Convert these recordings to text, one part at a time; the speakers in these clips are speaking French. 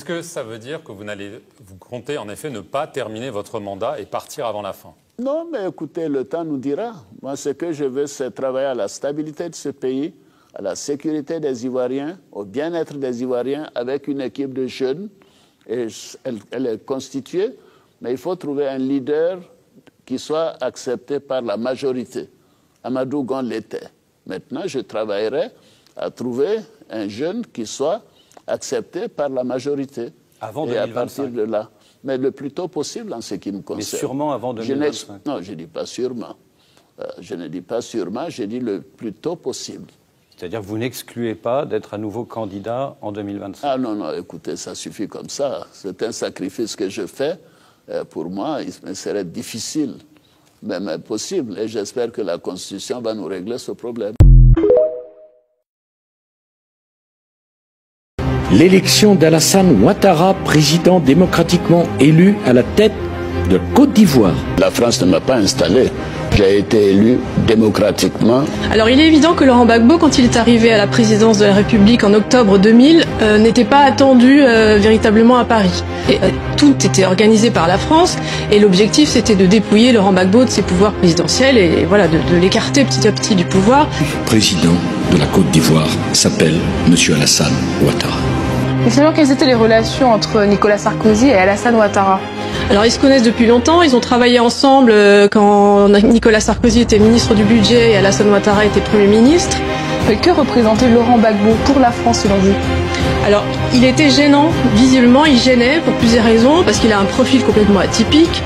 que ça veut dire que vous comptez en effet ne pas terminer votre mandat et partir avant la fin? Non, mais écoutez, le temps nous dira. Moi, ce que je veux, c'est travailler à la stabilité de ce pays, à la sécurité des Ivoiriens, au bien-être des Ivoiriens, avec une équipe de jeunes. Et elle est constituée, mais il faut trouver un leader qui soit accepté par la majorité. Amadou Gon l'était. Maintenant, je travaillerai à trouver un jeune qui soit accepté par la majorité. Avant 2025. Et à partir de là. Mais le plus tôt possible en ce qui me concerne. Mais sûrement avant 2025. Non, je ne dis pas sûrement. Je ne dis pas sûrement, je dis le plus tôt possible. C'est-à-dire que vous n'excluez pas d'être à nouveau candidat en 2025? Ah non, non, écoutez, ça suffit comme ça. C'est un sacrifice que je fais. Pour moi, il me serait difficile, même impossible. Et j'espère que la Constitution va nous régler ce problème. L'élection d'Alassane Ouattara, président démocratiquement élu à la tête de Côte d'Ivoire. La France ne m'a pas installé. J'ai été élu démocratiquement. Alors il est évident que Laurent Gbagbo, quand il est arrivé à la présidence de la République en octobre 2000, n'était pas attendu véritablement à Paris. Et, tout était organisé par la France et l'objectif c'était de dépouiller Laurent Gbagbo de ses pouvoirs présidentiels et voilà, de l'écarter petit à petit du pouvoir. Le président de la Côte d'Ivoire s'appelle M. Alassane Ouattara. Et sinon, quelles étaient les relations entre Nicolas Sarkozy et Alassane Ouattara? Alors ils se connaissent depuis longtemps, ils ont travaillé ensemble quand Nicolas Sarkozy était ministre du budget et Alassane Ouattara était Premier ministre. Mais que représentait Laurent Gbagbo pour la France selon vous? Alors il était gênant, visiblement il gênait pour plusieurs raisons, parce qu'il a un profil complètement atypique,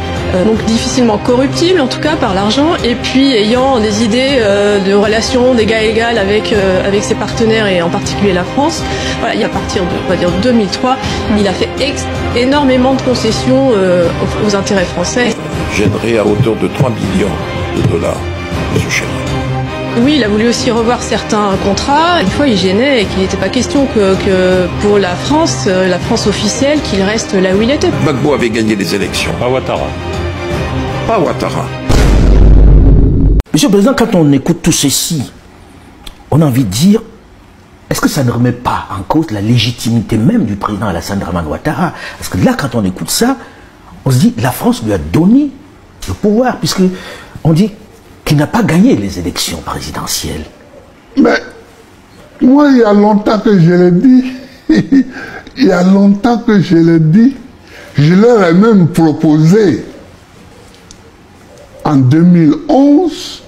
donc difficilement corruptible en tout cas par l'argent, et puis ayant des idées de relations d'égal à égal avec ses partenaires et en particulier la France. Voilà, et à partir de, on va dire, 2003, il a fait énormément de concessions aux intérêts français. Gênerait à hauteur de 3 millions de dollars, M. Chirac. Oui, il a voulu aussi revoir certains contrats. Une fois, il gênait et qu'il n'était pas question que pour la France officielle, qu'il reste là où il était. Gbagbo avait gagné les élections. Pas Ouattara. Pas Ouattara. Monsieur le Président, quand on écoute tout ceci, on a envie de dire, est-ce que ça ne remet pas en cause la légitimité même du président Alassane Dramane Ouattara? Parce que là, quand on écoute ça, on se dit, la France lui a donné le pouvoir, puisque on dit qu'il n'a pas gagné les élections présidentielles. Mais moi, il y a longtemps que je l'ai dit, il y a longtemps que je l'ai dit, je leur ai même proposé en 2011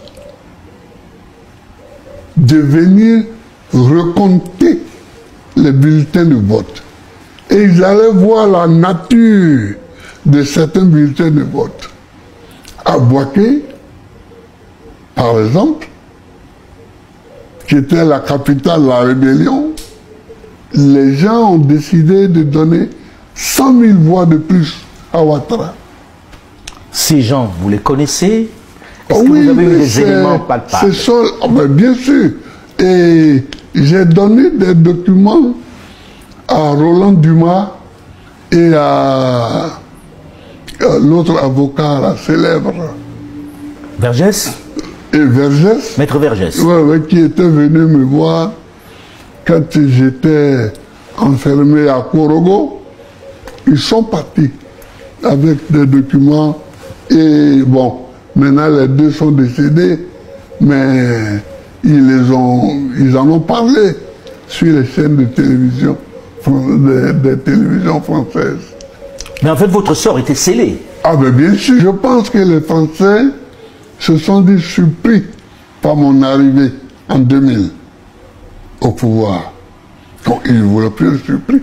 de venir recompter les bulletins de vote. Et ils allaient voir la nature de certains bulletins de vote. À Bouaké, par exemple, qui était la capitale de la rébellion, les gens ont décidé de donner 100 000 voix de plus à Ouattara. Ces gens, vous les connaissez? Est-ce que oui, vous avez eu des éléments palpables? Bien sûr. Et j'ai donné des documents à Roland Dumas et à l'autre avocat, la célèbre. Vergès? Et Vergès. Maître Vergès. Ouais, qui était venu me voir quand j'étais enfermé à Korogo. Ils sont partis avec des documents. Et bon, maintenant les deux sont décédés, mais ils en ont parlé sur les chaînes de télévision, des télévisions françaises. Mais en fait, votre sort était scellé. Ah ben bien sûr, je pense que les Français se sont dit surpris par mon arrivée en 2000 au pouvoir. Donc ils ne voulaient plus être surpris.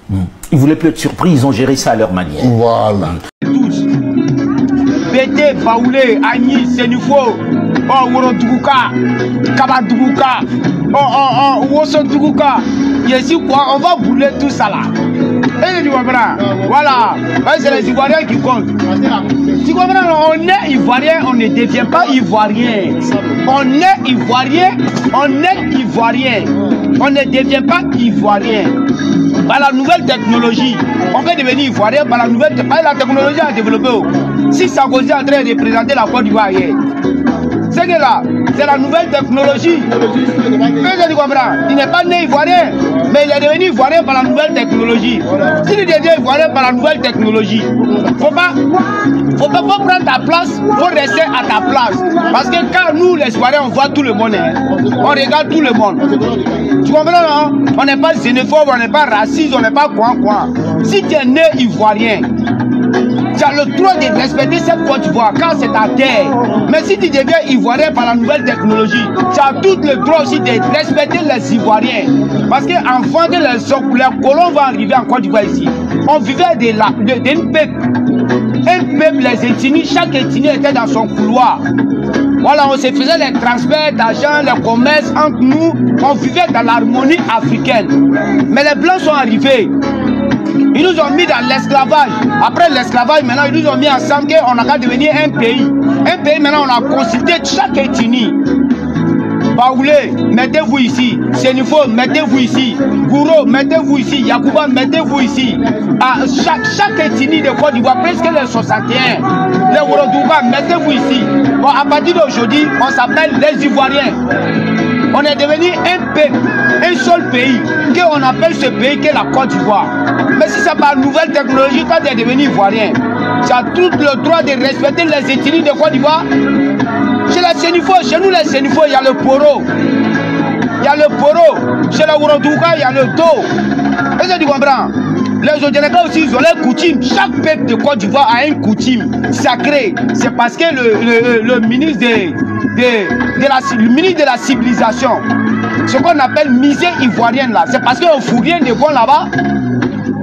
Ils ne voulaient plus être surpris, ils ont géré ça à leur manière. Voilà. Bété, Baoulé, Agni, Sénufo, Woroduguka, Kabaduguka, Wosoduguka. Ici quoi, on va bouler tout ça là. Et tu comprends? Voilà, c'est les Ivoiriens qui comptent. Tu comprends? On est Ivoirien, on ne devient pas Ivoirien. On est Ivoirien, on est Ivoirien. On ne devient pas Ivoirien. Par la nouvelle technologie, on peut devenir Ivoirien par la nouvelle technologie. La technologie a développé. Si Sarkozy est en train de représenter la Côte d'Ivoire, C'est que là, c'est la nouvelle technologie. Tu comprends? Il n'est pas né ivoirien, mais il est devenu ivoirien par la nouvelle technologie. S'il devient ivoirien par la nouvelle technologie, faut pas prendre ta place, faut rester à ta place. Parce que quand nous, les Ivoiriens, on voit tout le monde, hein, on regarde tout le monde. Tu comprends, non? On n'est pas xénophobe, on n'est pas raciste, on n'est pas quoi. Si tu es né ivoirien, tu as le droit de respecter cette Côte d'Ivoire quand c'est ta terre. Mais si tu deviens ivoirien par la nouvelle technologie, tu as tout le droit aussi de respecter les Ivoiriens. Parce qu'avant que les colons vont arriver en Côte d'Ivoire ici, on vivait d'un peuple. Un peuple, les ethnies, chaque ethnie était dans son couloir. Voilà, on se faisait les transferts d'argent, les commerces entre nous. On vivait dans l'harmonie africaine. Mais les Blancs sont arrivés. Ils nous ont mis dans l'esclavage. Après l'esclavage, maintenant, ils nous ont mis ensemble qu'on a qu'à devenir un pays. Un pays, maintenant, on a consulté chaque ethnie. Baoulé, mettez-vous ici. Sénifo, mettez-vous ici. Gouro, mettez-vous ici. Yacouba, mettez-vous ici. Chaque ethnie de Côte d'Ivoire, presque les 61. Les Ourodouba, mettez-vous ici. Bon, à partir d'aujourd'hui, on s'appelle les Ivoiriens. On est devenu un peuple, un seul pays, qu'on appelle ce pays qu'est la Côte d'Ivoire. Mais si c'est par nouvelle technologie, quand tu es devenu ivoirien, tu as tout le droit de respecter les ethnies de Côte d'Ivoire. Chez les Sénifo, chez nous les Sénifo, il y a le poro. Il y a le poro. Chez les Ourodouka, il y a le dos. Est-ce que tu comprends? Les Odjeneka aussi, ils ont leurs coutumes. Chaque peuple de Côte d'Ivoire a une coutume sacrée. C'est parce que le ministre le ministre de la civilisation, ce qu'on appelle misère ivoirienne là, c'est parce qu'on ne fout rien de bon là-bas.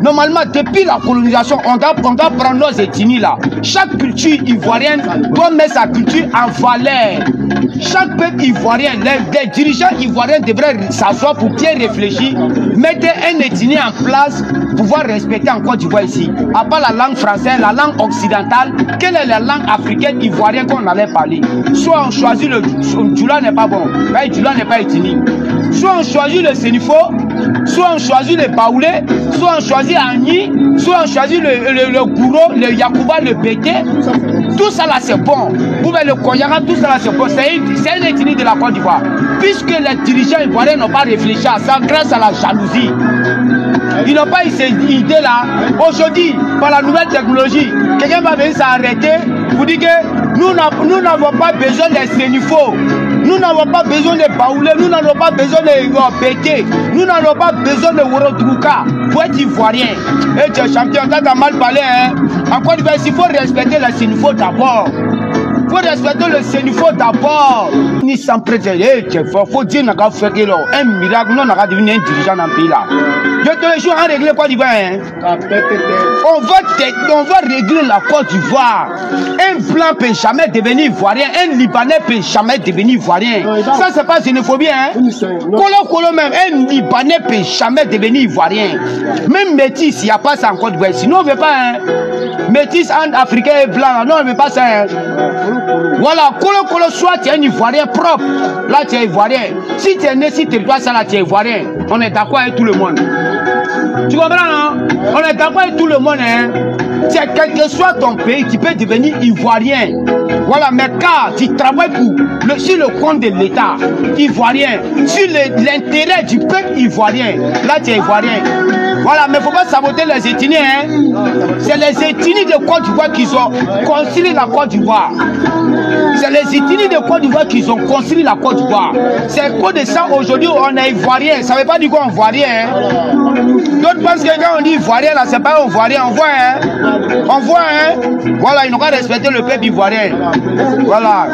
Normalement, depuis la colonisation, on doit prendre nos ethnies là. Chaque culture ivoirienne doit mettre sa culture en valeur. Chaque peuple ivoirien, les dirigeants ivoiriens devraient s'asseoir pour bien réfléchir, mettre un ethnie en place, pouvoir respecter en Côte d'Ivoire ici. À part la langue française, la langue occidentale, quelle est la langue africaine ivoirienne qu'on allait parler? Soit on choisit le Djoula n'est pas bon, mais Djoula n'est pas ethnie. Soit on choisit le Sénifo, soit on choisit le Baoulé, soit on choisit Agni, soit on choisit le Gouro, le Yacouba, le Bété. Tout ça là c'est bon. Ou bien le Koyara, tout ça là c'est bon. C'est une ethnie de la Côte d'Ivoire. Puisque les dirigeants ivoiriens n'ont pas réfléchi à ça grâce à la jalousie. Ils n'ont pas eu ces idées-là. Aujourd'hui, par la nouvelle technologie, quelqu'un va venir s'arrêter pour dire que nous n'avons pas besoin des Sénifo. Nous n'avons pas besoin de Baoulé, nous n'avons pas besoin de Bété, nous n'avons pas besoin de Ourodouka pour être ivoirien. Et tu es champion, tu as mal parlé, hein. En Côte d'Ivoire, il faut respecter les Sénifo d'abord. Il faut respecter le Sénifo d'abord. Ni sans prétendre, il faut dire qu'on a fait un miracle, nous on a devenu un dirigeant dans le pays là. Je te le jure, on régler Côte d'Ivoire. Hein. On va régler la Côte d'Ivoire. Un blanc peut jamais devenir ivoirien, un Libanais peut jamais devenir ivoirien. Ça, c'est pas xénophobie. Hein. Colo même, un Libanais peut jamais devenir ivoirien. Même métis, il n'y a pas ça en Côte d'Ivoire. Sinon, on ne veut pas. Hein. Métis entre africain et blanc, non, on ne veut pas ça. Hein. Voilà, Colo, soit tu es un ivoirien propre, là tu es ivoirien. Si tu es né, si tu dois ça, là tu es ivoirien. On est d'accord avec tout le monde. Tu comprends, non? On est d'accord avec tout le monde, hein? Quel que soit ton pays, tu peux devenir ivoirien. Voilà, mais quand tu travailles sur le compte de l'État ivoirien, sur l'intérêt du peuple ivoirien, là tu es ivoirien. Voilà, mais il ne faut pas saboter les ethnies, hein? C'est les ethnies de Côte d'Ivoire qui ont construit la Côte d'Ivoire. C'est les ethnies de Côte d'Ivoire qui ont construit la Côte d'Ivoire. C'est quoi de ça aujourd'hui on est ivoirien. Ça ne veut pas dire qu'on est ivoirien, hein? D'autres pensent que quand on dit ivoirien, là, c'est pas ivoirien, on voit, hein? On voit, hein? Voilà, ils n'ont pas respecté le peuple ivoirien. Voilà.